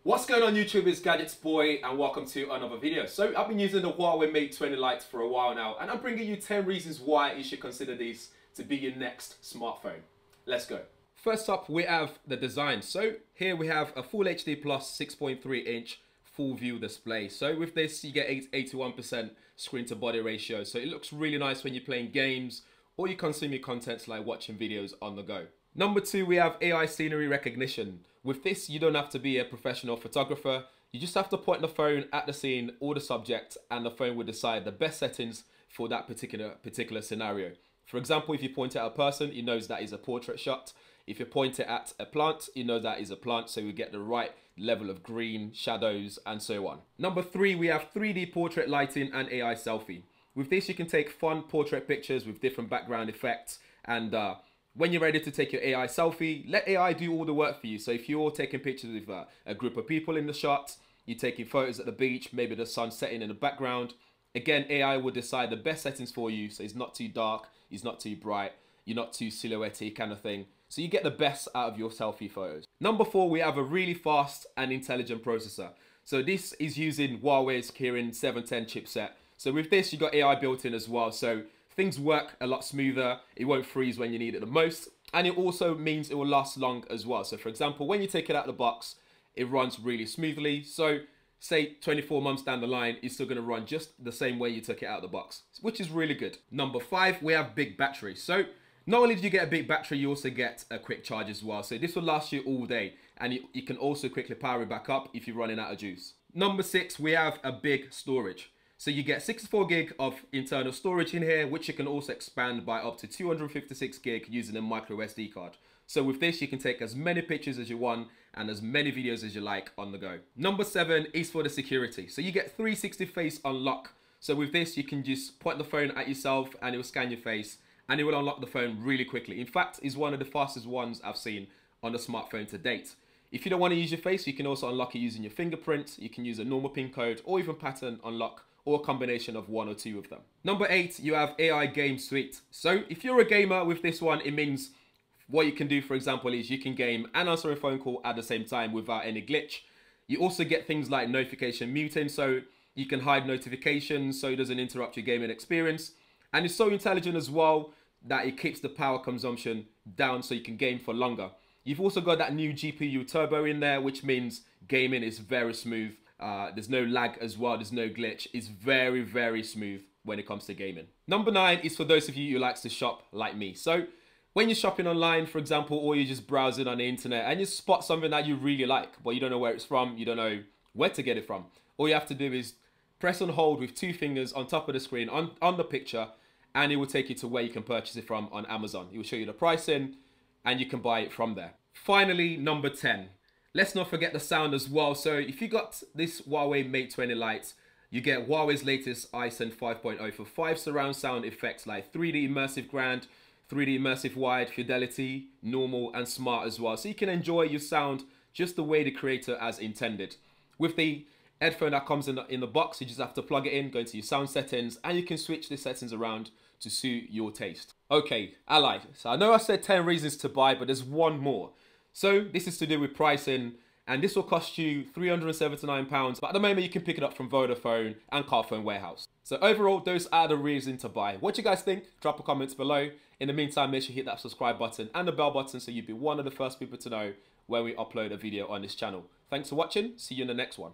What's going on YouTube, it's GadgetsBoy and welcome to another video. So I've been using the Huawei Mate 20 Lite for a while now and I'm bringing you 10 reasons why you should consider these to be your next smartphone. Let's go. First up we have the design. So here we have a Full HD Plus 6.3 inch full view display. So with this you get 81% screen to body ratio. So it looks really nice when you're playing games or you consume your content like watching videos on the go. Number two, we have AI scenery recognition. With this, you don't have to be a professional photographer. You just have to point the phone at the scene or the subject and the phone will decide the best settings for that particular scenario. For example, if you point at a person, it knows that is a portrait shot. If you point it at a plant, you know that is a plant, so you get the right level of green, shadows, and so on. Number three, we have 3D portrait lighting and AI selfie. With this, you can take fun portrait pictures with different background effects and when you're ready to take your AI selfie, let AI do all the work for you. So if you're taking pictures with a group of people in the shot, you're taking photos at the beach, maybe the sun setting in the background. Again, AI will decide the best settings for you. So it's not too dark, it's not too bright, you're not too silhouette-y kind of thing. So you get the best out of your selfie photos. Number four, we have a really fast and intelligent processor. So this is using Huawei's Kirin 710 chipset. So with this, you got AI built in as well. So things work a lot smoother, it won't freeze when you need it the most, and it also means it will last long as well. So for example, when you take it out of the box, it runs really smoothly. So say 24 months down the line, it's still gonna run just the same way you took it out of the box, which is really good. Number five, we have big battery. So not only do you get a big battery, you also get a quick charge as well. So this will last you all day, and you can also quickly power it back up if you're running out of juice. Number six, we have a big storage. So you get 64 gig of internal storage in here, which you can also expand by up to 256 gig using a micro SD card. So with this, you can take as many pictures as you want and as many videos as you like on the go. Number seven is for the security. So you get 360 face unlock. So with this, you can just point the phone at yourself and it will scan your face and it will unlock the phone really quickly. In fact, it's one of the fastest ones I've seen on a smartphone to date. If you don't want to use your face, you can also unlock it using your fingerprint. You can use a normal PIN code or even pattern unlock, or a combination of one or two of them. Number eight, you have AI game suite. So if you're a gamer with this one, it means what you can do, for example, is you can game and answer a phone call at the same time without any glitch. You also get things like notification muting, so you can hide notifications so it doesn't interrupt your gaming experience. And it's so intelligent as well that it keeps the power consumption down so you can game for longer. You've also got that new GPU turbo in there, which means gaming is very smooth. There's no lag as well, there's no glitch. It's very, very smooth when it comes to gaming. Number nine is for those of you who likes to shop like me. So when you're shopping online, for example, or you're just browsing on the internet and you spot something that you really like, but you don't know where it's from, you don't know where to get it from. All you have to do is press and hold with two fingers on top of the screen on the picture, and it will take you to where you can purchase it from on Amazon. It will show you the pricing and you can buy it from there. Finally, number 10. Let's not forget the sound as well. So if you got this Huawei Mate 20 Lite, you get Huawei's latest iSense 5.0 for 5 surround sound effects like 3D immersive grand, 3D immersive wide, fidelity, normal, and smart as well. So you can enjoy your sound just the way the creator has intended. With the headphone that comes in the box, you just have to plug it in, go into your sound settings, and you can switch the settings around to suit your taste. Okay, I lied. So I know I said 10 reasons to buy, but there's one more. So this is to do with pricing, and this will cost you £379, but at the moment you can pick it up from Vodafone and Carphone Warehouse. So overall, those are the reasons to buy. What you guys think? Drop a comment below. In the meantime, make sure you hit that subscribe button and the bell button so you'll be one of the first people to know when we upload a video on this channel. Thanks for watching. See you in the next one.